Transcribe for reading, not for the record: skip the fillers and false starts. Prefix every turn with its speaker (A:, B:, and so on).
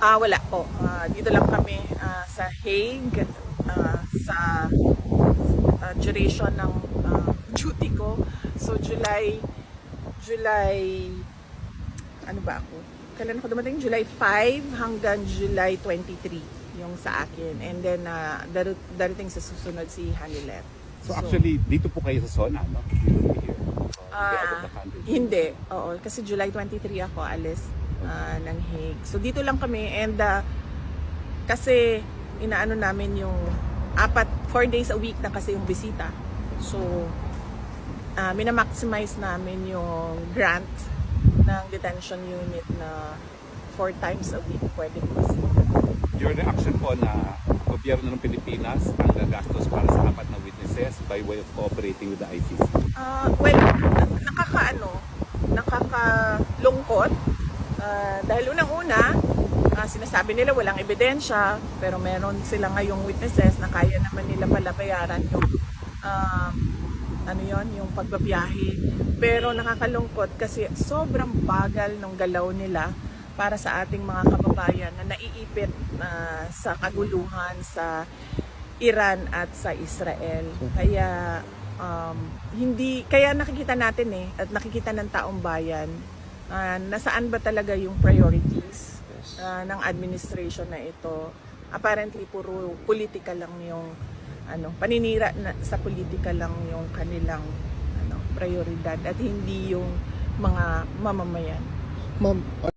A: Wala po. Dito lang kami sa Hague sa duration ng duty ko. So July, ano ba ako? Kailan ako dumating? July 5 hanggang July 23 yung sa akin. And then darating sa susunod si Hanilet.
B: So actually, dito po kayo sa zona, no? You will be here. Out of the country.
A: Hindi. Oo, kasi July 23 ako alis ng Hague. So dito lang kami and kasi inaano namin yung 4 days a week na kasi yung bisita. So minamaximize namin yung grant ng detention unit na 4 times a week pwede po bisita.
B: Your reaction po na gobyerno ng Pilipinas ang gagastos para sa 4 na witnesses by way of cooperating with the ICC?
A: Well, nakakalungkot. Dahil unang-una, sinasabi nila walang ebidensya, pero meron sila ngayong witnesses na kaya naman nila pala bayaran yung yung pagbabiyahe. Pero nakakalungkot kasi sobrang bagal ng galaw nila para sa ating mga kababayan na naiipit sa kaguluhan sa Iran at sa Israel. Kaya kaya nakikita natin at nakikita ng taong bayan nasaan ba talaga yung priorities ng administration na ito. Apparently puro political lang yung paninira sa politika lang yung kanilang prioridad at hindi yung mga mamamayan.
C: Ma'am,